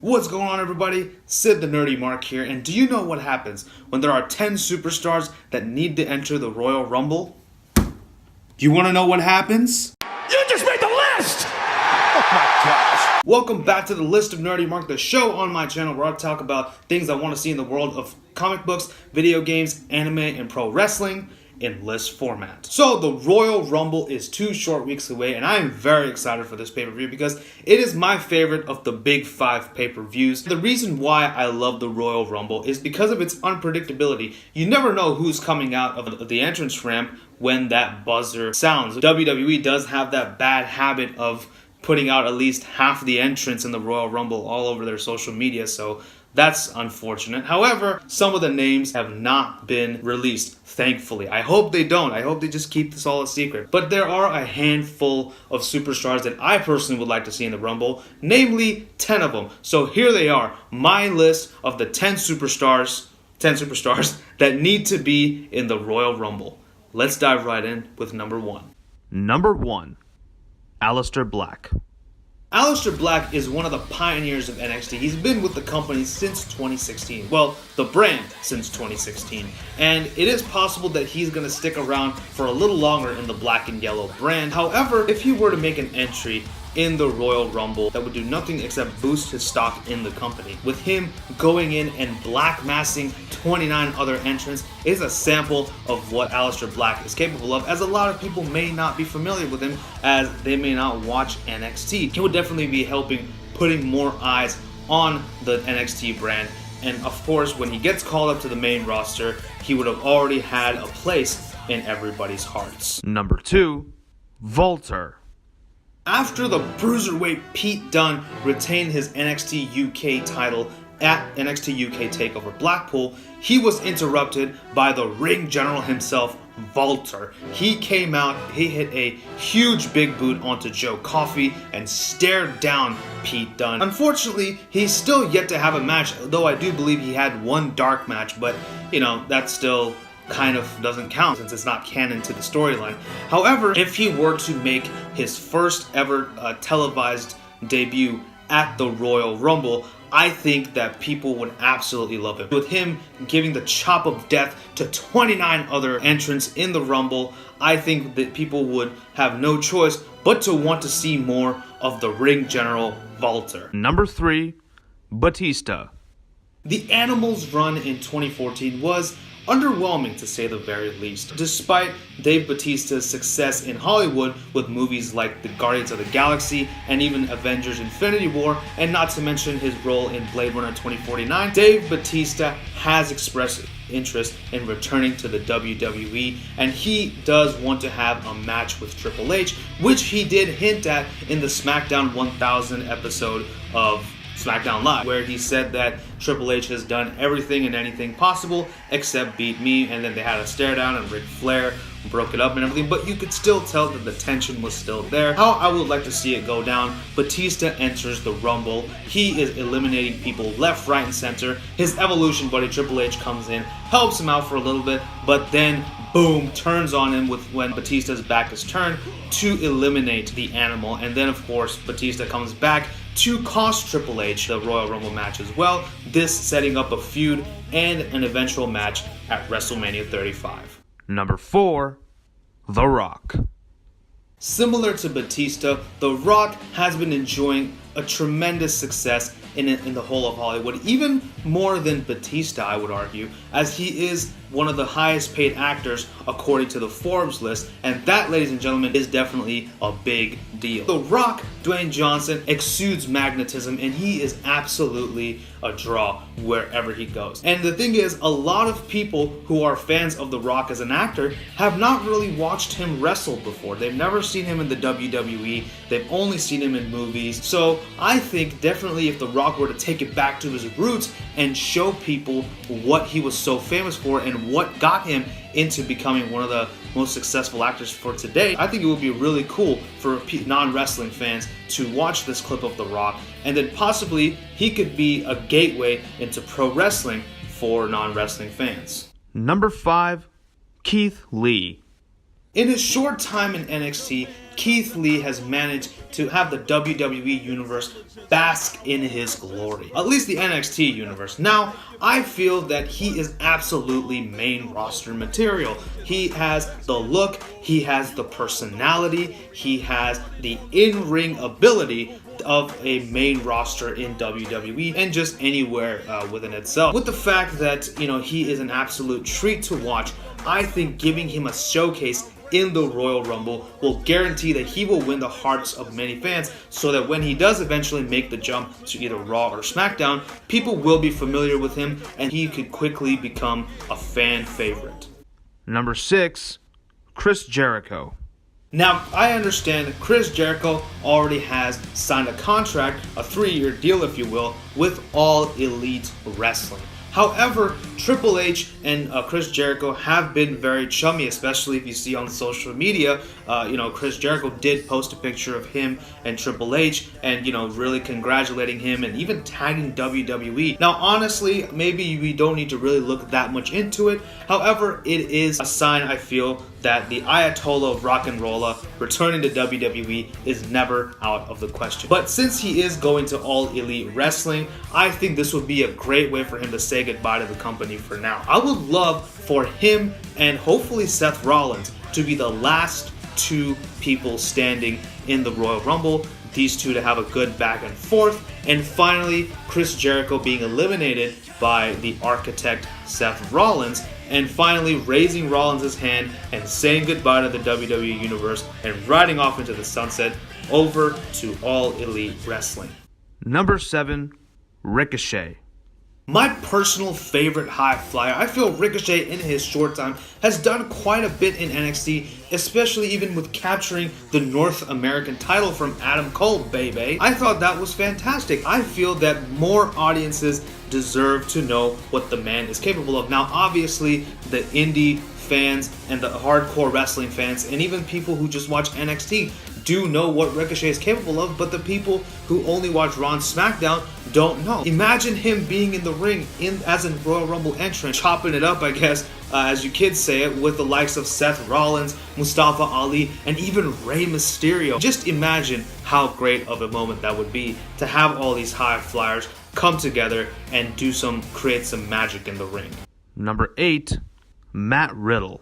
What's going on, everybody? Sid the NerdyMark here, and do you know what happens when there are 10 superstars that need to enter the Royal Rumble? Do you want to know what happens? You just made the list! Oh my gosh. Welcome back to the List of NerdyMark, the show on my channel where I talk about things I want to see in the world of comic books, video games, anime, and pro wrestling in list format. So the Royal Rumble is 2 short weeks away, and I am very excited for this pay-per-view because it is my favorite of the big 5 pay-per-views. The reason why I love the Royal Rumble is because of its unpredictability. You never know who's coming out of the entrance ramp when that buzzer sounds. WWE does have that bad habit of putting out at least half the entrants in the Royal Rumble all over their social media, so that's unfortunate. However, some of the names have not been released, thankfully. I hope they don't. I hope they just keep this all a secret. But there are a handful of superstars that I personally would like to see in the Rumble, namely 10 of them. So here they are, my list of the 10 superstars that need to be in the Royal Rumble. Let's dive right in with number 1. Number 1. Alistair Black. Alistair Black is one of the pioneers of NXT. He's been with the company since 2016. Well, the brand since 2016. And it is possible that he's going to stick around for a little longer in the black and yellow brand. However, if he were to make an entry in the Royal Rumble, that would do nothing except boost his stock in the company. With him going in and black massing 29 other entrants is a sample of what Alistair Black is capable of, as a lot of people may not be familiar with him as they may not watch NXT. He would definitely be helping putting more eyes on the NXT brand, and of course when he gets called up to the main roster, he would have already had a place in everybody's hearts. Number 2. Walter. After the Bruiserweight Pete Dunne retained his NXT UK title at NXT UK TakeOver Blackpool, he was interrupted by the ring general himself, Walter. He came out, he hit a huge big boot onto Joe Coffey and stared down Pete Dunne. Unfortunately, he's still yet to have a match, though I do believe he had one dark match, but you know, that's still kind of doesn't count since it's not canon to the storyline. However, if he were to make his first ever televised debut at the Royal Rumble, I think that people would absolutely love it. With him giving the chop of death to 29 other entrants in the Rumble, I think that people would have no choice but to want to see more of the ring general Walter. Number 3. Batista. The Animals run in 2014 was underwhelming, to say the very least. Despite Dave Batista's success in Hollywood with movies like The Guardians of the Galaxy and even Avengers Infinity War, and not to mention his role in Blade Runner 2049, Dave Batista has expressed interest in returning to the WWE, and he does want to have a match with Triple H, which he did hint at in the SmackDown 1000 episode of SmackDown Live, where he said that Triple H has done everything and anything possible except beat me, and then they had a stare down and Ric Flair broke it up and everything, but you could still tell that the tension was still there. How I would like to see it go down: Batista enters the Rumble, he is eliminating people left, right, and center. His Evolution buddy Triple H comes in, helps him out for a little bit, but then boom, turns on him when Batista's back is turned to eliminate the Animal. And then of course Batista comes back to cost Triple H the Royal Rumble match as well, this setting up a feud and an eventual match at WrestleMania 35. Number 4. The Rock. Similar to Batista, The Rock has been enjoying a tremendous success in the whole of Hollywood, even more than Batista, I would argue, as he is one of the highest paid actors according to the Forbes list, and that, ladies and gentlemen, is definitely a big deal. The Rock, Dwayne Johnson, exudes magnetism, and he is absolutely a draw wherever he goes. And the thing is, a lot of people who are fans of The Rock as an actor have not really watched him wrestle before. They've never seen him in the WWE, they've only seen him in movies. So I think definitely if The Rock were to take it back to his roots and show people what he was so famous for and what got him into becoming one of the most successful actors for today, I think it would be really cool for non-wrestling fans to watch this clip of The Rock, and then possibly he could be a gateway into pro wrestling for non-wrestling fans. Number 5. Keith Lee. In his short time in NXT, Keith Lee has managed to have the WWE Universe bask in his glory. At least the NXT Universe. Now, I feel that he is absolutely main roster material. He has the look, he has the personality, he has the in-ring ability of a main roster in WWE and just anywhere within itself. With the fact that, he is an absolute treat to watch, I think giving him a showcase in the Royal Rumble will guarantee that he will win the hearts of many fans, so that when he does eventually make the jump to either Raw or SmackDown, people will be familiar with him and he could quickly become a fan favorite. Number 6, Chris Jericho. Now, I understand Chris Jericho already has signed a contract, a 3-year deal if you will, with All Elite Wrestling. However, Triple H and Chris Jericho have been very chummy, especially if you see on social media. Chris Jericho did post a picture of him and Triple H and, really congratulating him and even tagging WWE. Now, honestly, maybe we don't need to really look that much into it. However, it is a sign, I feel, that the Ayatollah of Rock and Rolla returning to WWE is never out of the question. But since he is going to All Elite Wrestling, I think this would be a great way for him to say goodbye to the company for now. I would love for him and hopefully Seth Rollins to be the last 2 people standing in the Royal Rumble. These 2 to have a good back and forth. And finally, Chris Jericho being eliminated by the architect Seth Rollins. And finally raising Rollins' hand and saying goodbye to the WWE Universe and riding off into the sunset over to All Elite Wrestling. Number 7, Ricochet. My personal favorite high flyer, I feel Ricochet in his short time has done quite a bit in NXT, especially even with capturing the North American title from Adam Cole, baby. I thought that was fantastic. I feel that more audiences deserve to know what the man is capable of. Now, obviously, the indie fans and the hardcore wrestling fans and even people who just watch NXT do know what Ricochet is capable of, but the people who only watch Raw and SmackDown don't know. Imagine him being in the ring as a Royal Rumble entrant, chopping it up, I guess, as you kids say it, with the likes of Seth Rollins, Mustafa Ali, and even Rey Mysterio. Just imagine how great of a moment that would be to have all these high flyers come together and create some magic in the ring. Number 8, Matt Riddle.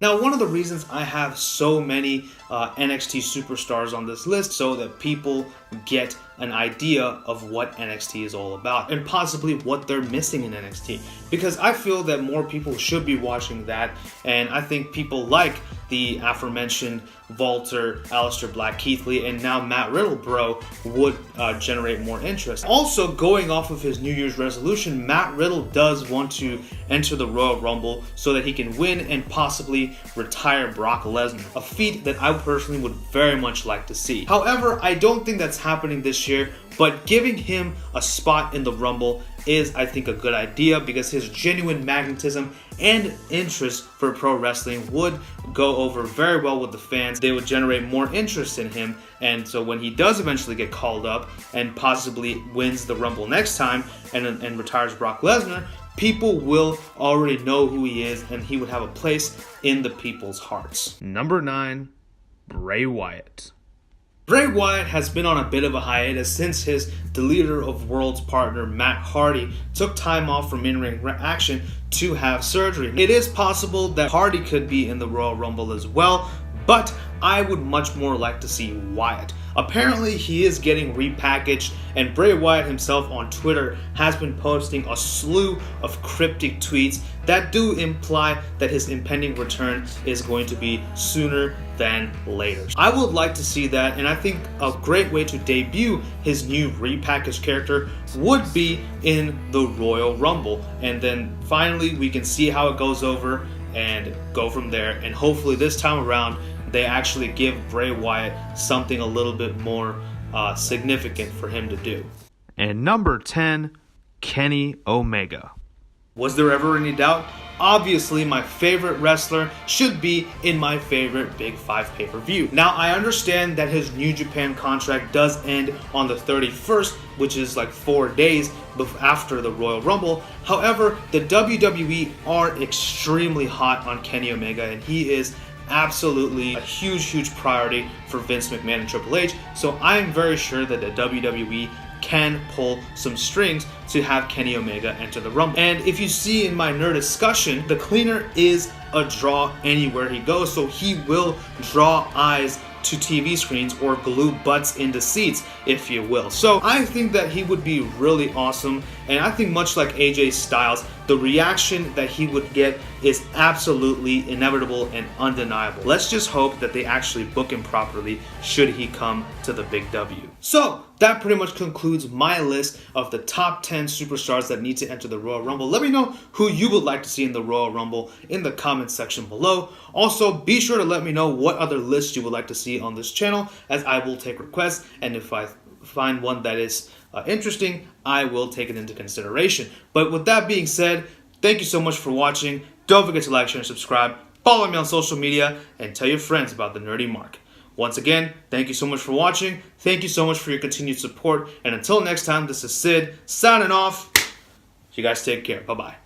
Now, one of the reasons I have so many NXT superstars on this list so that people get an idea of what NXT is all about and possibly what they're missing in NXT, because I feel that more people should be watching that, and I think people like the aforementioned Walter, Alistair Black, Keith Lee, and now Matt Riddle bro would generate more interest. Also, going off of his New Year's resolution, Matt Riddle does want to enter the Royal Rumble so that he can win and possibly retire Brock Lesnar, a feat that I personally would very much like to see. However, I don't think that's happening this year, but giving him a spot in the Rumble is, I think, a good idea because his genuine magnetism and interest for pro wrestling would go over very well with the fans. They would generate more interest in him, and so when he does eventually get called up and possibly wins the Rumble next time and retires Brock Lesnar, people will already know who he is and he would have a place in the people's hearts. Number 9, Bray Wyatt. Bray Wyatt has been on a bit of a hiatus since his Deleter of Worlds partner Matt Hardy took time off from in-ring action to have surgery. It is possible that Hardy could be in the Royal Rumble as well, but I would much more like to see Wyatt. Apparently he is getting repackaged, and Bray Wyatt himself on Twitter has been posting a slew of cryptic tweets that do imply that his impending return is going to be sooner than later. I would like to see that, and I think a great way to debut his new repackaged character would be in the Royal Rumble, and then finally we can see how it goes over and go from there, and hopefully this time around they actually give Bray Wyatt something a little bit more significant for him to do. And number 10, Kenny Omega. Was there ever any doubt? Obviously, my favorite wrestler should be in my favorite Big 5 pay-per-view. Now, I understand that his New Japan contract does end on the 31st, which is like 4 days after the Royal Rumble. However, the WWE are extremely hot on Kenny Omega, and he is absolutely a huge priority for Vince McMahon and Triple H. So I'm very sure that the WWE can pull some strings to have Kenny Omega enter the Rumble. And if you see in my nerd discussion, the cleaner is a draw anywhere he goes, so he will draw eyes to TV screens or glue butts into seats, if you will. So I think that he would be really awesome, and I think much like AJ Styles, the reaction that he would get is absolutely inevitable and undeniable. Let's just hope that they actually book him properly should he come to the Big W. So that pretty much concludes my list of the top 10 superstars that need to enter the Royal Rumble. Let me know who you would like to see in the Royal Rumble in the comments section below. Also, be sure to let me know what other lists you would like to see on this channel, as I will take requests, and if I find one that is interesting, I will take it into consideration. But with that being said, thank you so much for watching. Don't forget to like, share, and subscribe. Follow me on social media, and tell your friends about the Nerdy Mark. Once again, thank you so much for watching. Thank you so much for your continued support. And until next time, this is Sid signing off. You guys take care. Bye-bye.